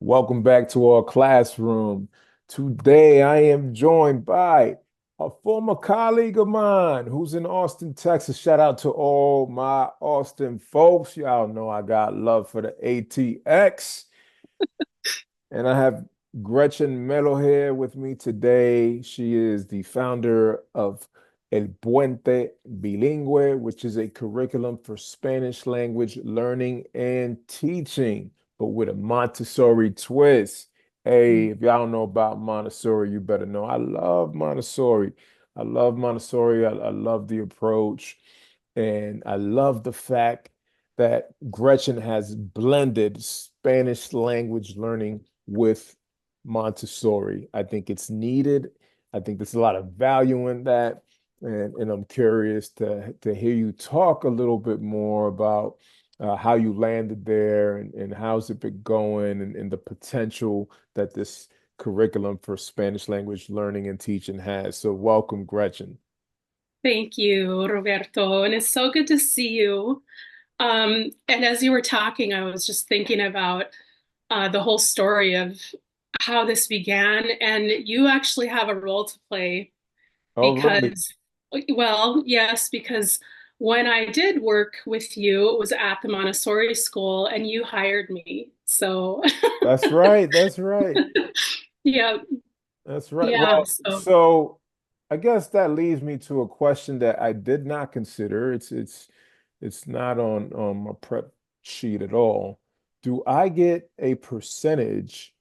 Welcome back to our classroom. Today, I am joined by a former colleague of mine who's in Austin, Texas. Shout out to all my Austin folks. Y'all know I got love for the ATX. And I have Gretchen Melo here with me today. She is the founder of El Puente Bilingüe, which is a curriculum for Spanish language learning and teaching, but with a Montessori twist. Hey, if y'all don't know about Montessori, you better know. I love Montessori. I love Montessori. I love the approach. And I love the fact that Gretchen has blended Spanish language learning with Montessori. I think it's needed. I think there's a lot of value in that. And I'm curious to hear you talk a little bit more about how you landed there and how's it been going and the potential that this curriculum for Spanish language learning and teaching has. So welcome, Gretchen. Thank you, Roberto. And it's so good to see you. And as you were talking, I was just thinking about the whole story of how this began. And you actually have a role to play Oh, really? because, well, yes, because when I did work with you, it was at the Montessori school and you hired me. So, That's right. That's right. yeah, That's right. yeah. Well, So, so I guess that leads me to a question that I did not consider. It's not on my prep sheet at all. Do I get a percentage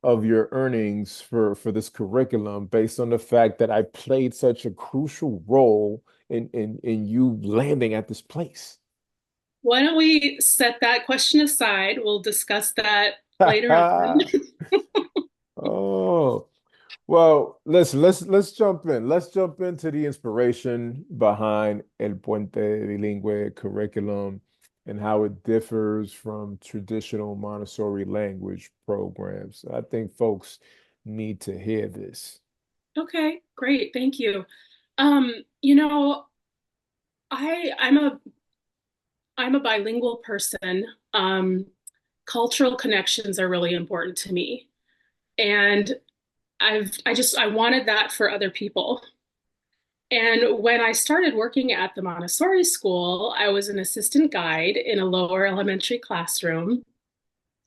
of your earnings for this curriculum based on the fact that I played such a crucial role in you landing at this place? why don't we set that question aside? We'll discuss that later on. Oh. Well, listen, let's jump in. Let's jump into the inspiration behind El Puente Bilingüe curriculum and how it differs from traditional Montessori language programs. I think folks need to hear this. Okay, great. Thank you. Um, you know, I'm a bilingual person. Cultural connections are really important to me. And I wanted that for other people. And when I started working at the Montessori school, I was an assistant guide in a lower elementary classroom.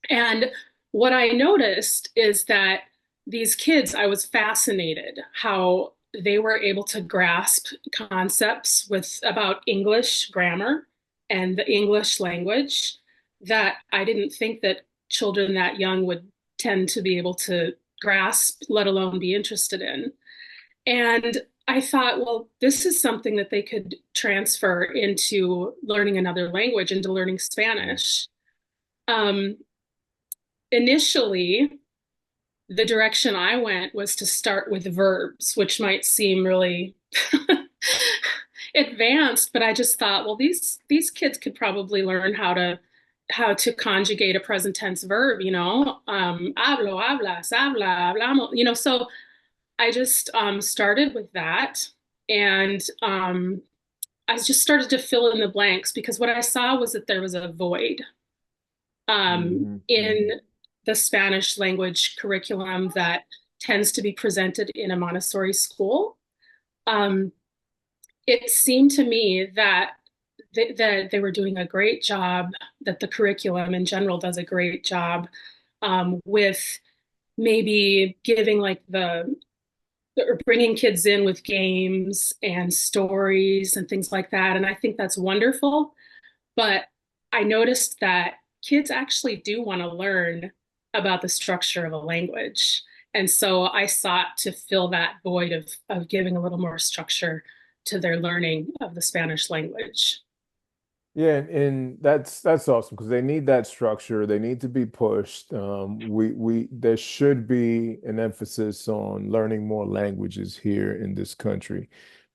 And what I noticed is that these kids, I was fascinated how they were able to grasp concepts with about English grammar and the English language that I didn't think that children that young would tend to be able to grasp, let alone be interested in. And I thought, well, this is something that they could transfer into learning another language, into learning Spanish. Um, Initially, the direction I went was to start with verbs, which might seem really advanced, but I just thought, well, these kids could probably learn how to conjugate a present tense verb, hablo, hablas, habla, hablamos, so I just started with that and I just started to fill in the blanks because what I saw was that there was a void Mhm, in mhm. the Spanish language curriculum that tends to be presented in a Montessori school. Um, it seemed to me that that they were doing a great job, that the curriculum in general does a great job with maybe giving like the or bringing kids in with games and stories and things like that. And I think that's wonderful. But I noticed that kids actually do want to learn about the structure of a language. And so I sought to fill that void of giving a little more structure to their learning of the Spanish language. Yeah, and that's awesome because they need that structure. They need to be pushed. We there should be an emphasis on learning more languages here in this country.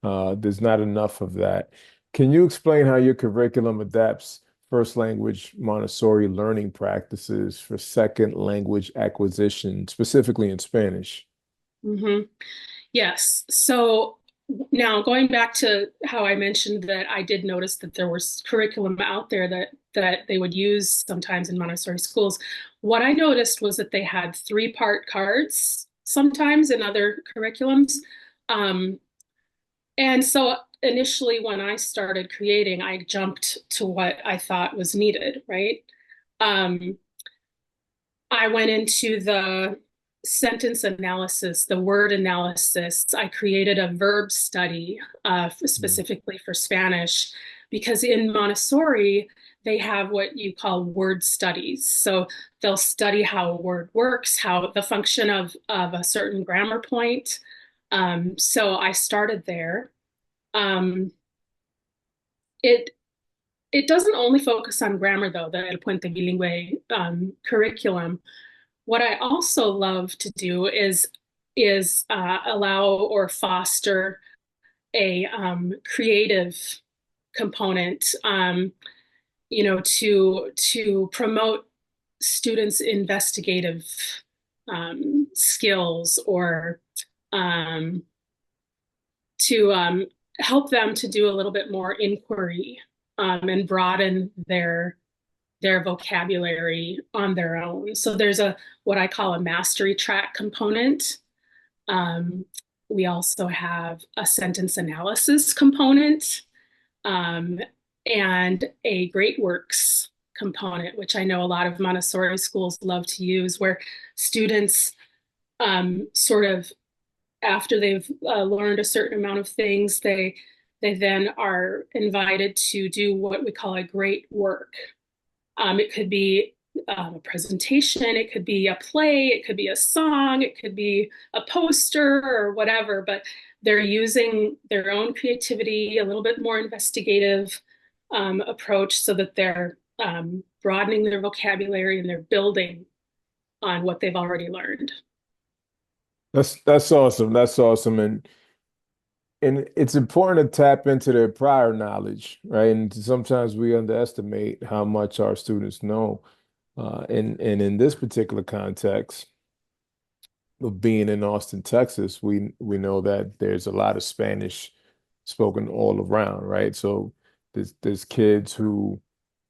There's not enough of that. Can you explain how your curriculum adapts first language Montessori learning practices for second language acquisition, specifically in Spanish? hmm Yes. So now going back to how I mentioned that I did notice that there was curriculum out there that they would use sometimes in Montessori schools. what I noticed was that they had three-part cards sometimes in other curriculums. Um, and so initially, when I started creating, I jumped to what I thought was needed, right? Um, I went into the sentence analysis, the word analysis. I created a verb study Mm. specifically for Spanish because in Montessori, they have what you call word studies. So they'll study how a word works, how the function of a certain grammar point. So I started there. Um, it it doesn't only focus on grammar though, the El Puente Bilingüe curriculum. What I also love to do is allow or foster a creative component, to promote students' investigative skills or um, to help them to do a little bit more inquiry and broaden their vocabulary on their own. So there's a what I call a mastery track component. Um, we also have a sentence analysis component um, and a great works component, which I know a lot of Montessori schools love to use, where students sort of after they've learned a certain amount of things, they then are invited to do what we call a great work. It could be a presentation, it could be a play, it could be a song, it could be a poster or whatever, but they're using their own creativity, a little bit more investigative approach so that they're broadening their vocabulary and they're building on what they've already learned. That's awesome. That's awesome. And it's important to tap into their prior knowledge, right? And sometimes we underestimate how much our students know. And in this particular context of being in Austin, Texas, we know that there's a lot of Spanish spoken all around, right? So there's kids who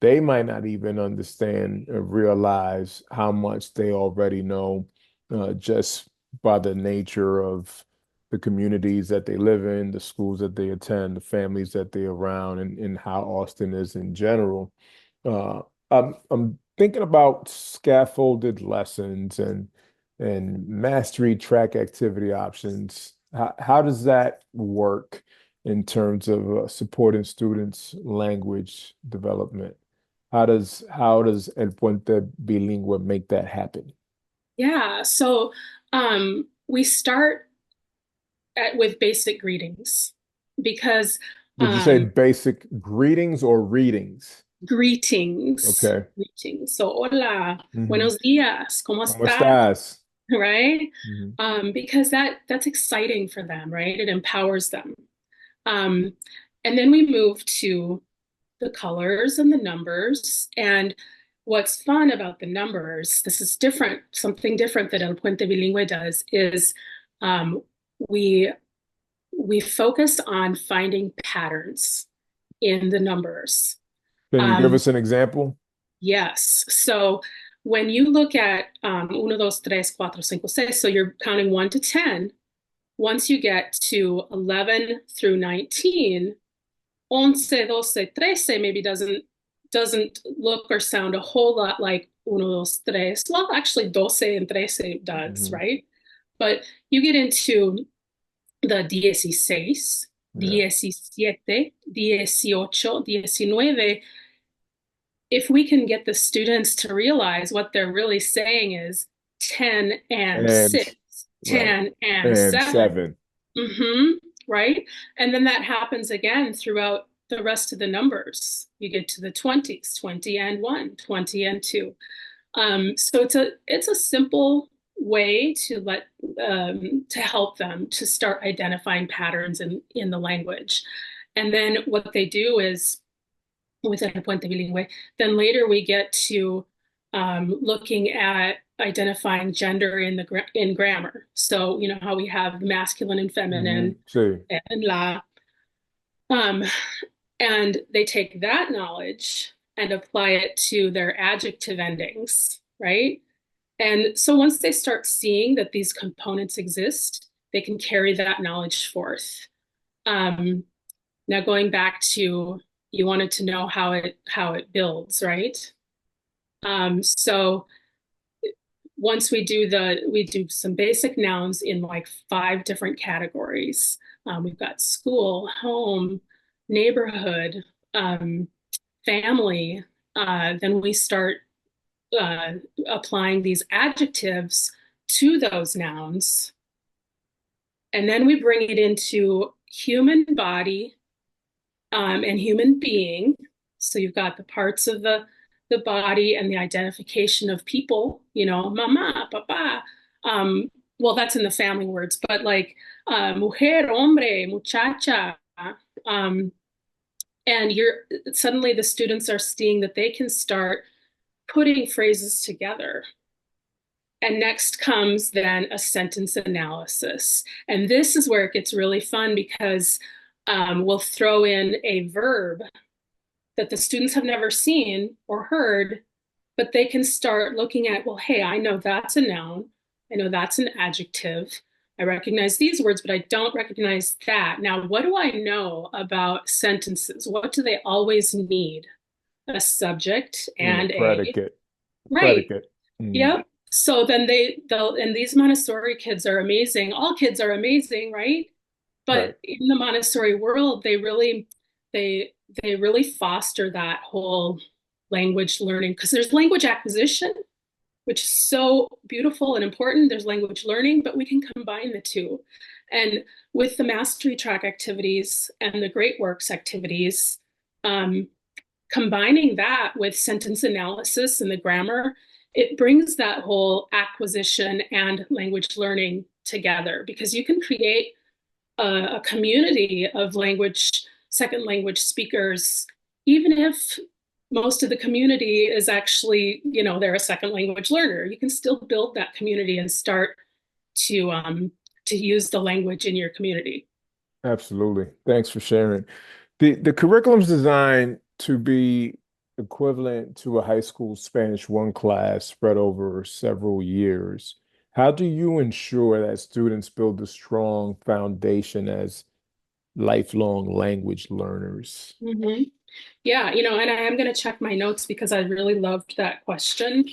they might not even understand or realize how much they already know just by the nature of the communities that they live in, the schools that they attend, the families that they're around, and how Austin is in general. Uh, I'm thinking about scaffolded lessons and mastery track activity options. How does that work in terms of supporting students' language development? How does El Puente Bilingüe make that happen? Yeah, so we start with basic greetings because Did you say um, basic greetings or readings? greetings, Okay. greetings. So, hola, Hmm. buenos días, ¿cómo ¿Cómo estás? estás? Right? Hmm. Because that's exciting for them, right? It empowers them. Um, and then we move to the colors and the numbers. And what's fun about the numbers, this is different, something different that El Puente Bilingüe does, is um, we we focus on finding patterns in the numbers. Can you give Um, us an example? yes. So when you look at uno, dos, tres, cuatro, cinco, seis, so you're counting 1 to 10. Once you get to 11 through 19, once, doce, trece maybe doesn't look or sound a whole lot like uno, dos, tres. Well, actually, doce and trece does, Hmm. right? But you get into the 16, Yeah. 17, 18, 19. If we can get the students to realize what they're really saying is 10 and And 6, right. 10 and And 7. seven. Right? And then that happens again throughout the rest of the numbers. You get to the 20s, 20 and 1, 20 and 2. So it's a simple way to help them to start identifying patterns in the language. And then what they do is with El Puente Bilingüe, then later we get to looking at identifying gender in grammar. So you know how we have masculine and feminine See. and la, um, and they take that knowledge and apply it to their adjective endings, right? And so once they start seeing that these components exist, they can carry that knowledge forth. Um, Now going back to you wanted to know how it builds, right? So once we do some basic nouns in like 5 different categories. We've got school, home, neighborhood, um, family. Then we start uh, applying these adjectives to those nouns. And then we bring it into human body, and human being. So you've got the parts of the body and the identification of people, mama, papa. Well, that's in the family words, but like mujer, hombre, muchacha. Um, and you're suddenly the students are seeing that they can start putting phrases together. And next comes then a sentence analysis. And this is where it gets really fun because we'll throw in a verb that the students have never seen or heard, but they can start looking at, well, hey, I know that's a noun. I know that's an adjective. I recognize these words, but I don't recognize that. Now, what do I know about sentences? What do they always need? A subject And a and a, predicate. right. Predicate. Mm, Yep. So then they'll, and these Montessori kids are amazing. All kids are amazing, right? right. But in the Montessori world, they they really foster that whole language learning because there's language acquisition, which is so beautiful and important. There's language learning, but we can combine the two. And with the mastery track activities and the great works activities, um, combining that with sentence analysis and the grammar, it brings that whole acquisition and language learning together because you can create a community of second language speakers, even if most of the community is actually, they're a second language learner. You can still build that community and start to use the language in your community. Absolutely. Thanks for sharing. The curriculum's designed to be equivalent to a high school Spanish 1 class spread over several years. How do you ensure that students build a strong foundation as lifelong language learners? Mm-hmm. Yeah, and I am going to check my notes because I really loved that question.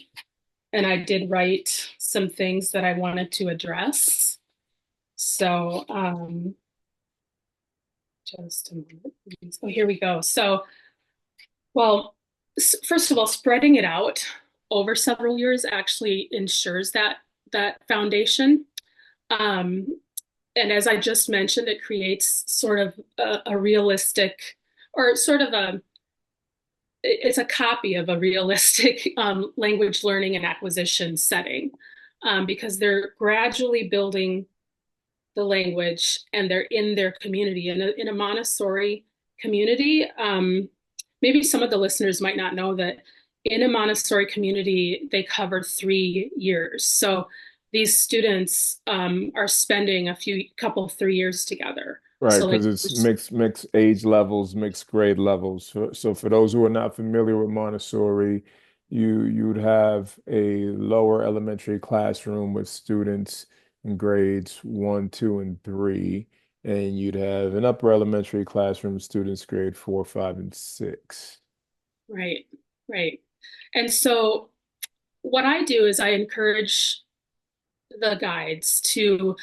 And I did write some things that I wanted to address. So, just a moment. So here we go. So, well, first of all, spreading it out over several years actually ensures that foundation. Um, and as I just mentioned, it creates sort of a realistic, or sort of it's a copy of a realistic language learning and acquisition setting, because they're gradually building the language and they're in their community. In a Montessori community, maybe some of the listeners might not know that in a Montessori community, they cover 3 years. So these students are spending couple, 3 years together. Right, So like, because it's mixed age levels, mixed grade levels. So for those who are not familiar with Montessori, you'd have a lower elementary classroom with students in grades 1, 2, and 3, and you'd have an upper elementary classroom with students grade 4, 5, and 6. right, right. And so what I do is I encourage the guides to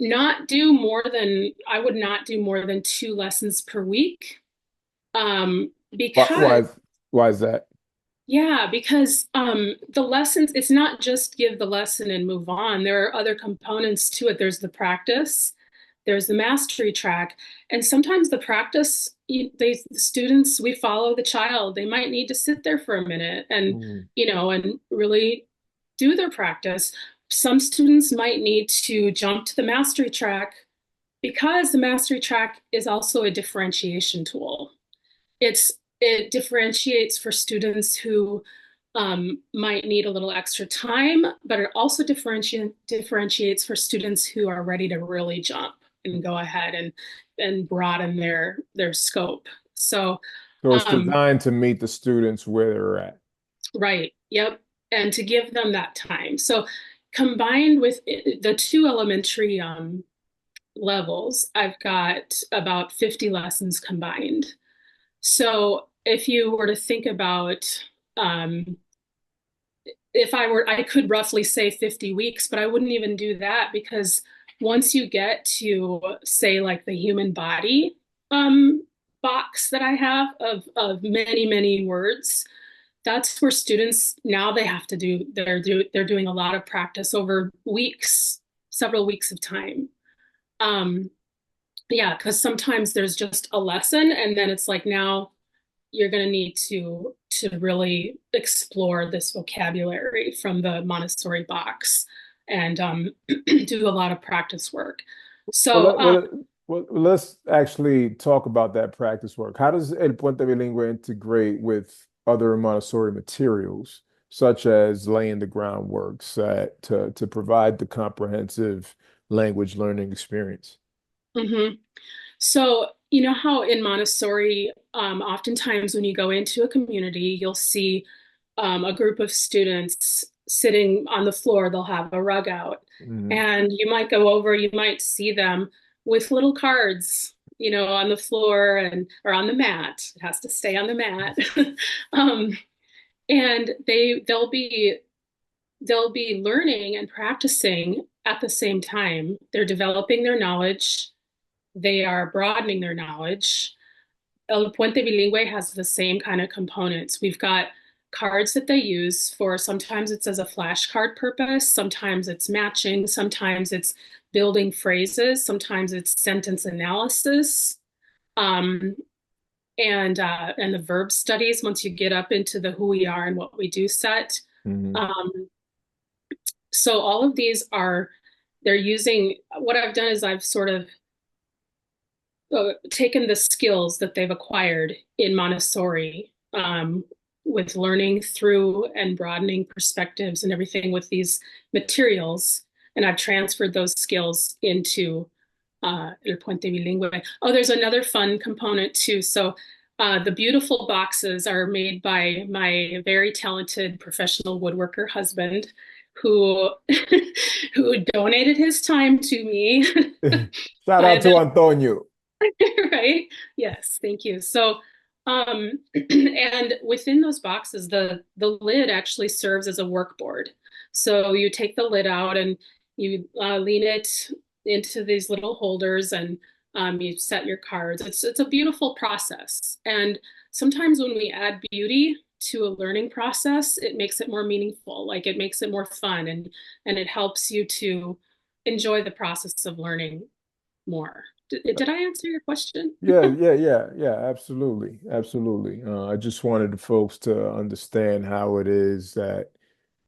I would not do more than 2 lessons per week. Why, why Because is why is that? Yeah, because the lessons, it's not just give the lesson and move on. There are other components to it. There's the practice, there's the mastery track, and sometimes the practice, the students, we follow the child. They might need to sit there for a minute Mm, and really do their practice. Some students might need to jump to the mastery track because the mastery track is also a differentiation tool. It differentiates for students who might need a little extra time, but it also differentiates for students who are ready to really jump and go ahead and broaden their scope. So, so it's um, designed to meet the students where they're at. right, yep. and to give them that time. So combined with the two elementary levels, I've got about 50 lessons combined. So if you were to think about, um, if I were, I could roughly say 50 weeks, but I wouldn't even do that because once you get to say like the human body um, box that I have of many, many words, that's where students now they have to do, they're doing a lot of practice over weeks, several weeks of time. Um, yeah, because sometimes there's just a lesson and then it's like now you're going to need to really explore this vocabulary from the Montessori box and do a lot of practice work. Well, So let's actually talk about that practice work. How does El Puente Bilingüe integrate with other Montessori materials, such as laying the groundwork to provide the comprehensive language learning experience? mhm. So, you know how in Montessori, oftentimes when you go into a community, you'll see a group of students sitting on the floor, they'll have a rug out. Mhm. And you might go over, you might see them with little cards, on the floor and or on the mat. It has to stay on the mat. um, and they'll be learning and practicing at the same time. They're developing their knowledge, they are broadening their knowledge. El Puente Bilingüe has the same kind of components. We've got cards that they use for sometimes it's as a flashcard purpose, sometimes it's matching, sometimes it's building phrases, sometimes it's sentence analysis, um, and the verb studies once you get up into the who we are and what we do set. Mhm. Um, so all of these are they're using what I've done is I've sort of taken the skills that they've acquired in Montessori with learning through and broadening perspectives and everything with these materials. And I've transferred those skills into El Puente Bilingüe. Oh, there's another fun component too. So the beautiful boxes are made by my very talented professional woodworker husband who who donated his time to me. Shout out I to Antonio. right? Yes, thank you. So, and within those boxes, the lid actually serves as a work board. So you take the lid out and you lean it into these little holders, and you set your cards. It's a beautiful process. And sometimes when we add beauty to a learning process, it makes it more meaningful. Like it makes it more fun, and it helps you to enjoy the process of learning more. Did I answer your question? Yeah, absolutely, absolutely. I just wanted the folks to understand how it is that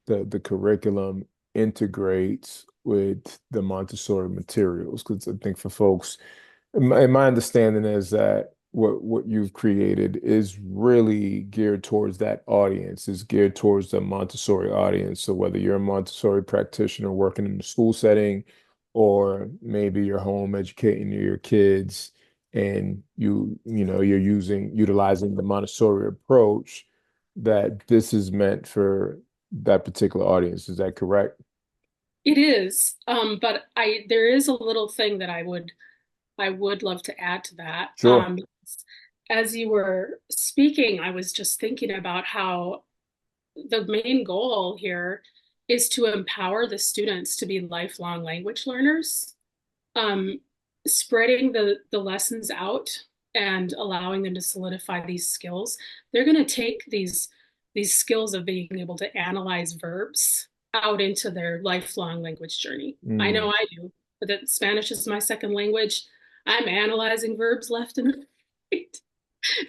the curriculum integrates with the Montessori materials. Because I think for folks, my understanding is that what you've created is really geared towards that audience, is geared towards the Montessori audience. So whether you're a Montessori practitioner working in the school setting, or maybe you're home educating your kids and you're utilizing the Montessori approach, that this is meant for that particular audience. Is that correct? It is, but I there is a little thing that I would love to add to that. Sure. As you were speaking, I was just thinking about how the main goal here is to empower the students to be lifelong language learners, um, spreading the lessons out and allowing them to solidify these skills. They're going to take these skills of being able to analyze verbs out into their lifelong language journey. I know Mm. I do, but that Spanish is my second language. I'm analyzing verbs left and right.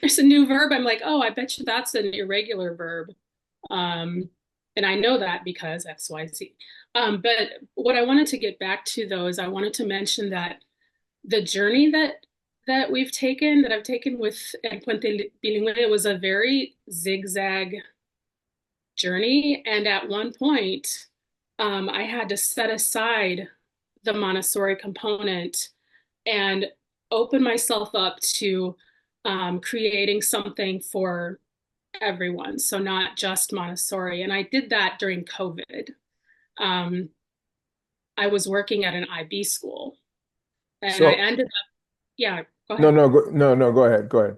There's a new verb. I'm like, oh, I bet you that's an irregular verb. Um, and I know that because X, Y, Z. But what I wanted to get back to though is I wanted to mention that the journey that I've taken with El Puente Bilingüe was a very zigzag journey. And at one point, I had to set aside the Montessori component and open myself up to creating something for everyone, so not just Montessori. And I did that during COVID. Um, I was working at an IB school, and I So ended up, yeah, go no, ahead. no, no, go ahead, go ahead.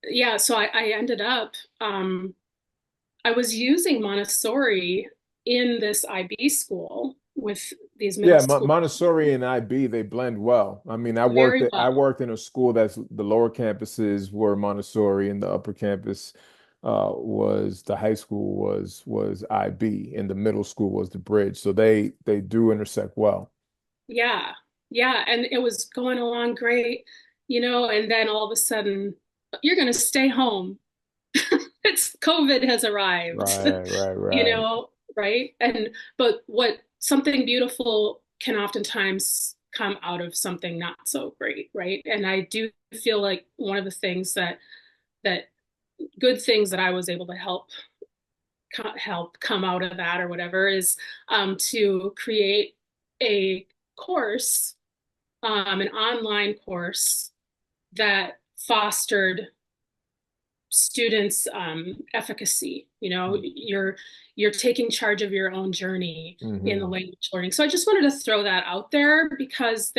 Yeah, so I ended up, I was using Montessori in this IB school with these middle Yeah, school Montessori and IB, they blend well. I mean, very I well. worked in a school that's the lower campuses were Montessori and the upper campus was the high school was IB and the middle school was the bridge. So they do intersect well. Yeah, yeah, and it was going along great, and then all of a sudden, you're going to stay home. It's COVID has arrived, Right, right, right. right? And but what something beautiful can oftentimes come out of something not so great, right? And I do feel like one of the things that good things that I was able to help come out of that or whatever is to create a course, an online course that fostered students' efficacy. You're taking charge of your own journey in the Hmm. language learning. So I just wanted to throw that out there because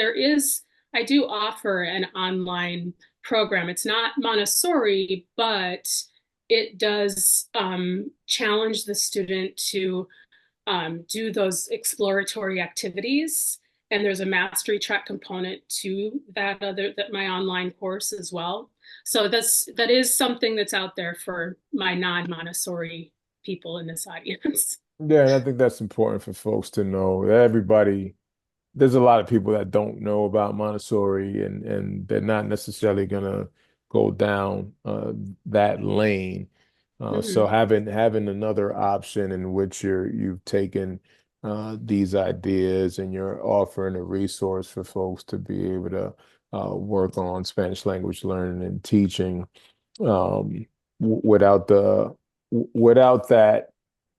I do offer an online program. It's not Montessori, but it does challenge the student to do those exploratory activities. And there's a mastery track component to that my online course as well. So that is something that's out there for my non-Montessori people in this audience. Yeah, and I think that's important for folks to know. Everybody there's a lot of people that don't know about Montessori and they're not necessarily gonna go down that lane. So Mhm. having another option in which you've taken these ideas and you're offering a resource for folks to be able to work on Spanish language learning and teaching without without that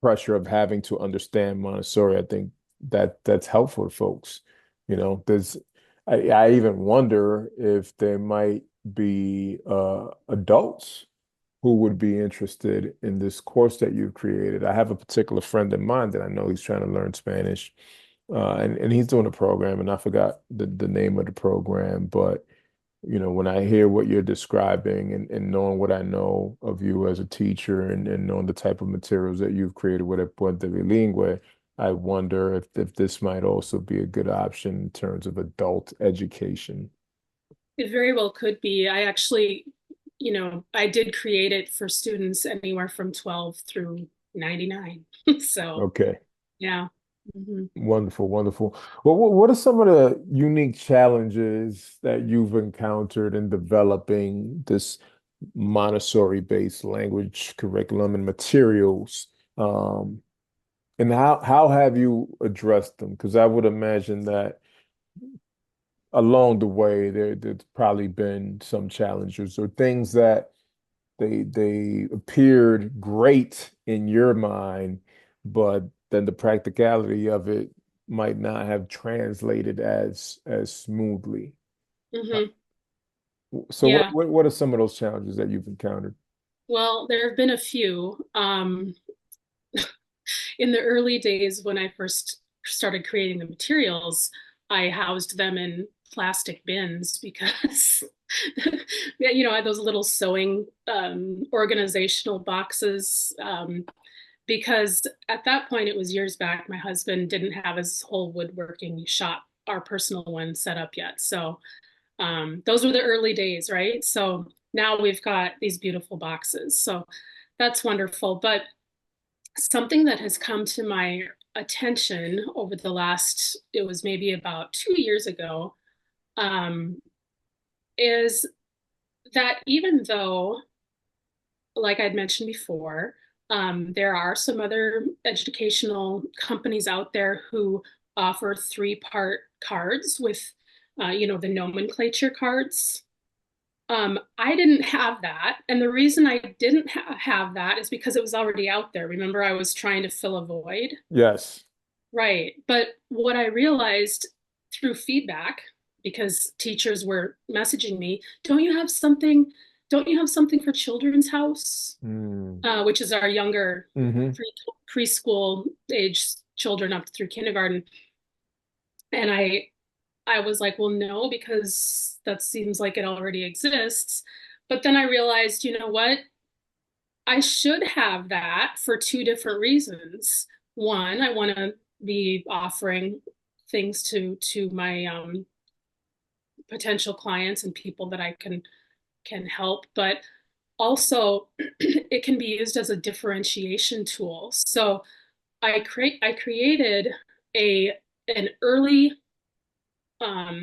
pressure of having to understand Montessori, I think that's helpful to folks. There's I even wonder if there might be adults who would be interested in this course that you've created. I have a particular friend of mine that I know he's trying to learn Spanish, and he's doing a program, and I forgot the name of the program, but when I hear what you're describing and knowing what I know of you as a teacher and knowing the type of materials that you've created with a Puente Bilingüe, I wonder if this might also be a good option in terms of adult education. It very well could be. I actually, I did create it for students anywhere from 12 through 99. So, Okay. yeah. Mhm. Wonderful, wonderful. Well, what are some of the unique challenges that you've encountered in developing this Montessori-based language curriculum and materials? And how have you addressed them? Because I would imagine that along the way there's probably been some challenges or things that they appeared great in your mind, but then the practicality of it might not have translated as smoothly. Uh, Mhm. So Yeah. what are some of those challenges that you've encountered? Well, there have been a few. In the early days when I first started creating the materials, I housed them in plastic bins because yeah, I had those little sewing organizational boxes. Because at that point, it was years back, my husband didn't have his whole woodworking shop, our personal one, set up yet. So those were the early days, right? So now we've got these beautiful boxes. So that's wonderful. But something that has come to my attention over the last, it was maybe about 2 years ago, um, is that even though, like I'd mentioned before, there are some other educational companies out there who offer three-part cards with, the nomenclature cards. I didn't have that. And the reason I didn't have that is because it was already out there. Remember, I was trying to fill a void. Yes. Right. But what I realized through feedback, because teachers were messaging me, don't you have something? don't you have something for Children's House, Mm. which is our younger Hmm. preschool age children up through kindergarten? And I was like, well, no, because that seems like it already exists. But then I realized, you know what? I should have that for two different reasons. One, I want to be offering things to my potential clients and people that I can help, but also it can be used as a differentiation tool. So I created a an early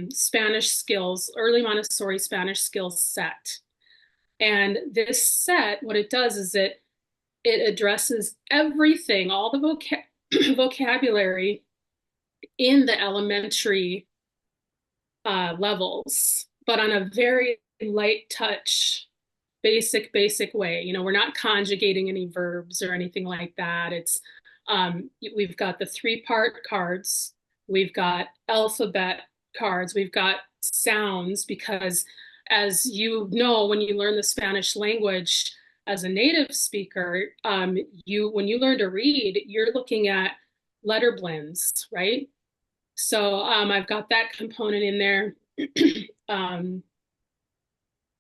Spanish skills, early Montessori Spanish skills set. And this set, what it does is it addresses everything, all the vocabulary in the elementary levels, but on a very light touch, basic way. You know, we're not conjugating any verbs or anything like that. It's we've got the three-part cards, we've got alphabet cards, we've got sounds, because as you know, when you learn the Spanish language as a native speaker, you when you learn to read, you're looking at letter blends, right? So I've got that component in there. um,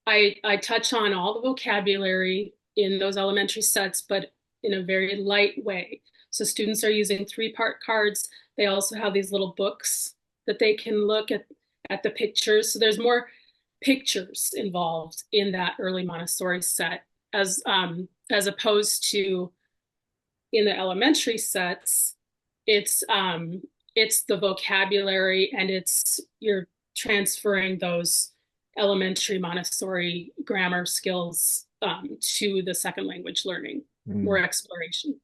I touch on all the vocabulary in those elementary sets, but in a very light way. So students are using three-part cards. They also have these little books that they can look at the pictures. So there's more pictures involved in that early Montessori set as opposed to in the elementary sets. It's the vocabulary, and it's you're transferring those elementary Montessori grammar skills to the second language learning, more Mm. exploration.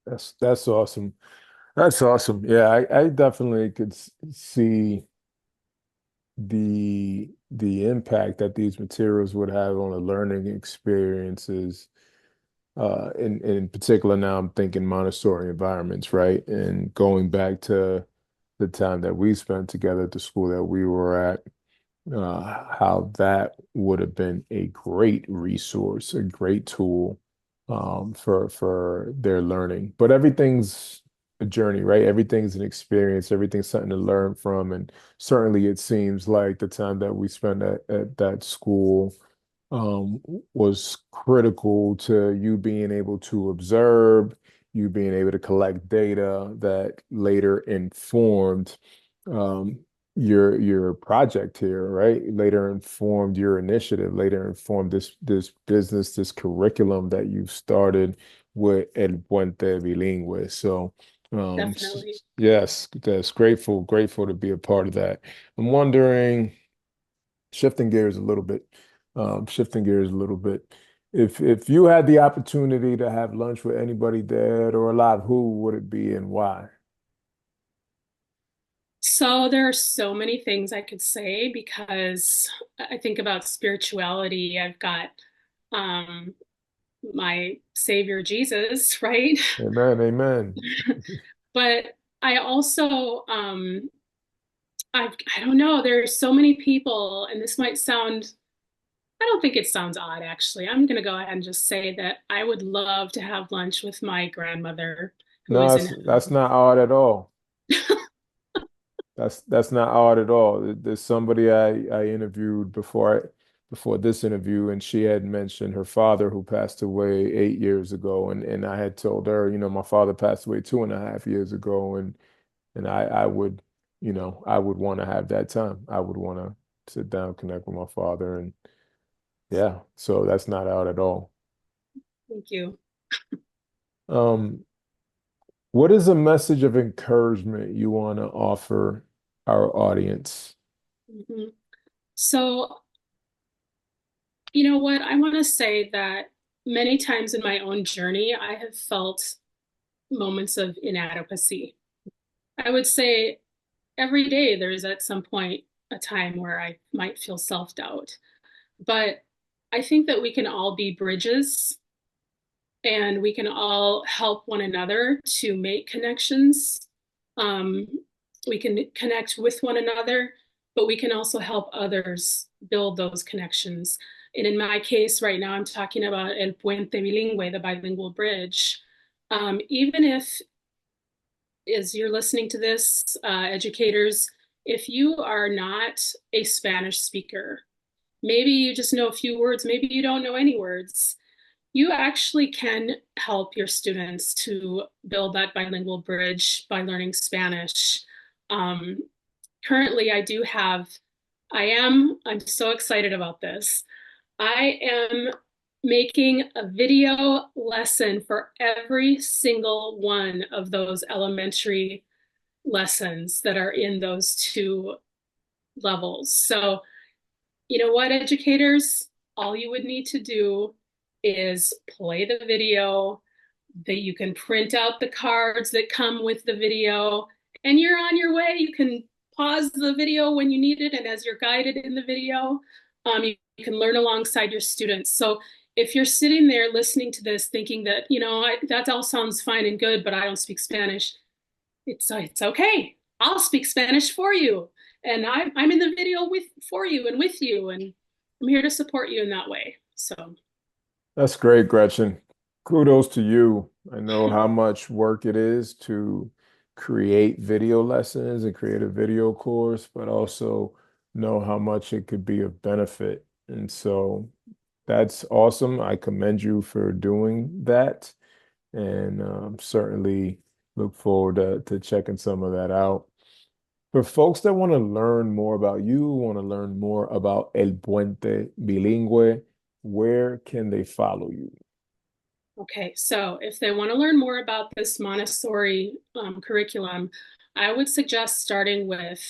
That's awesome. That's awesome. Yeah, I definitely could see the impact that these materials would have on the learning experiences. In particular, now I'm thinking Montessori environments, right? And going back to the time that we spent together at the school that we were at, how that would have been a great resource, a great tool for their learning. But everything's a journey, right? Everything's an experience, everything's something to learn from. And certainly it seems like the time that we spent at that school um, was critical to you being able to observe, you being able to collect data that later informed um, your project here, right? Later informed your initiative, later informed this business, this curriculum that you've started with El Puente Bilingüe. So Definitely. yes, that's grateful to be a part of that. I'm wondering, shifting gears a little bit, shifting gears a little bit. If you had the opportunity to have lunch with anybody dead or alive, who would it be and why? So there are so many things I could say because I think about spirituality. I've got um, my Savior Jesus, right? Amen, amen. But I also I don't know. There are so many people, and this might sound, I don't think it sounds odd actually. I'm going to go ahead and just say that I would love to have lunch with my grandmother who No, is in that's not odd at all. That's not odd at all. There's somebody I interviewed before this interview, and she had mentioned her father who passed away 8 years ago, and I had told her, my father passed away 2.5 years ago, and I would, I would want to have that time. I would want to sit down, connect with my father, and yeah, so that's not out at all. Thank you. Um, what is a message of encouragement you want to offer our audience? Mhm. So, you know what? I want to say that many times in my own journey, I have felt moments of inadequacy. I would say every day there's at some point a time where I might feel self-doubt. But I think that we can all be bridges and we can all help one another to make connections. Um, we can connect with one another, but we can also help others build those connections. And in my case, right now, I'm talking about El Puente Bilingüe, the bilingual bridge. Even if, as you're listening to this, educators, if you are not a Spanish speaker, maybe you just know a few words, maybe you don't know any words, you actually can help your students to build that bilingual bridge by learning Spanish. Um, Currently, I'm so excited about this. I am making a video lesson for every single one of those elementary lessons that are in those two levels. So, you know what, educators? All you would need to do is play the video, that you can print out the cards that come with the video, and you're on your way. You can pause the video when you need it, and as you're guided in the video, you can learn alongside your students. So if you're sitting there listening to this thinking that, that all sounds fine and good, but I don't speak Spanish, it's okay. I'll speak Spanish for you. And I'm in the video for you and with you, and I'm here to support you in that way. So That's great, Gretchen. Kudos to you. I know how much work it is to create video lessons and create a video course, but also know how much it could be of benefit. And so that's awesome. I commend you for doing that, and certainly look forward to checking some of that out. For folks that want to learn more about you, want to learn more about El Puente Bilingüe, where can they follow you? okay, so if they want to learn more about this Montessori curriculum, I would suggest starting with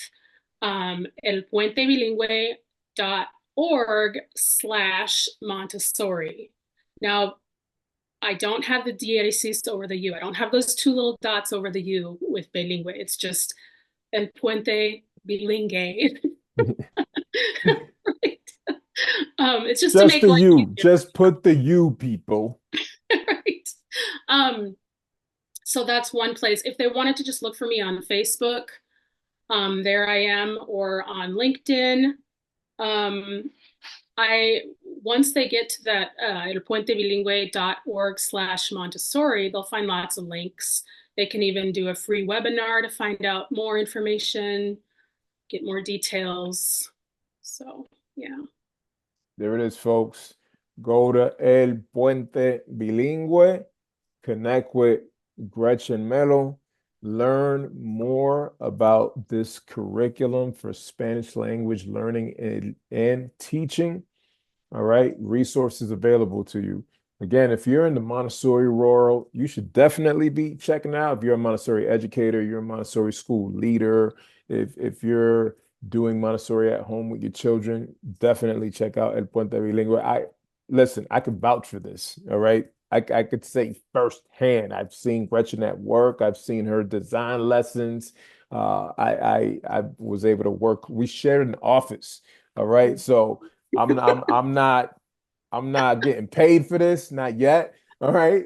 elpuentebilingüe.org/Montessori. Now, I don't have the diéresis over the U. I don't have those two little dots over the U with bilingüe. It's just El Puente Bilingüe. Right. It's just to Just make the life you. easier. Just put the you, people. Right. Um, so that's one place. If they wanted to just look for me on Facebook, there I am, or on LinkedIn. Um, I Once they get to that elpuentebilingüe.org/Montessori, they'll find lots of links. They can even do a free webinar to find out more information, get more details. So, yeah. There it is, folks. Go to El Puente Bilingüe, connect with Gretchen Melo, learn more about this curriculum for Spanish language learning and teaching. All right, resources available to you. Again, if you're in the Montessori world, you should definitely be checking out. If you're a Montessori educator, you're a Montessori school leader, if you're doing Montessori at home with your children, definitely check out El Puente Bilingüe. I could vouch for this. All right. I could say firsthand. I've seen Gretchen at work. I've seen her design lessons. I was able to work. We shared an office. All right. So I'm not getting paid for this, not yet. All right.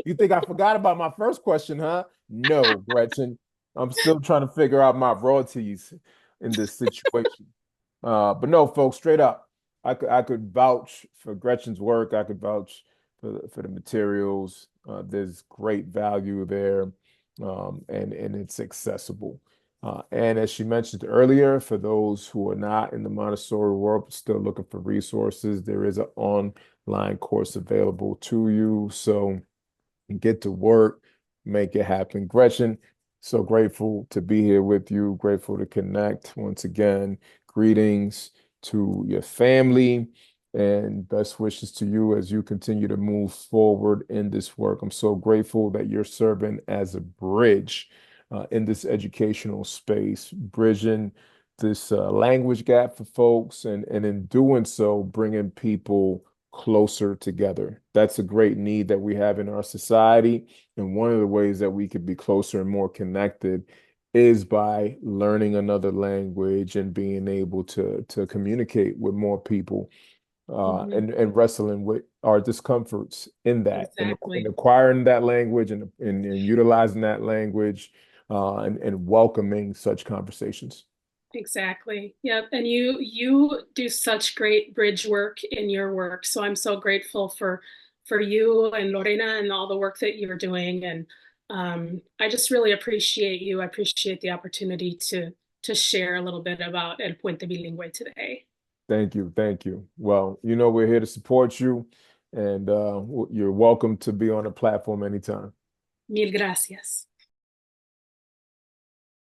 You think I forgot about my first question, huh? No, Gretchen. I'm still trying to figure out my royalties in this situation. But no, folks, straight up, I could vouch for Gretchen's work. I could vouch for the materials. There's great value there, and it's accessible. And as she mentioned earlier, for those who are not in the Montessori world but still looking for resources, there is an online course available to you. So get to work, make it happen. Gretchen, so grateful to be here with you, grateful to connect once again. Greetings to your family and best wishes to you as you continue to move forward in this work. I'm so grateful that you're serving as a bridge in this educational space, bridging this language gap for folks, and in doing so, bringing people closer together. That's a great need that we have in our society. And one of the ways that we could be closer and more connected is by learning another language and being able to communicate with more people, Mhm. and wrestling with our discomforts in that, in Exactly. acquiring that language and utilizing that language, and welcoming such conversations. Exactly. Yep. And you do such great bridge work in your work. So I'm so grateful for you and Lorena and all the work that you're doing. And I just really appreciate you. I appreciate the opportunity to share a little bit about El Puente Bilingüe today. Thank you. Thank you. Well, you know, we're here to support you, and you're welcome to be on the platform anytime. Mil gracias.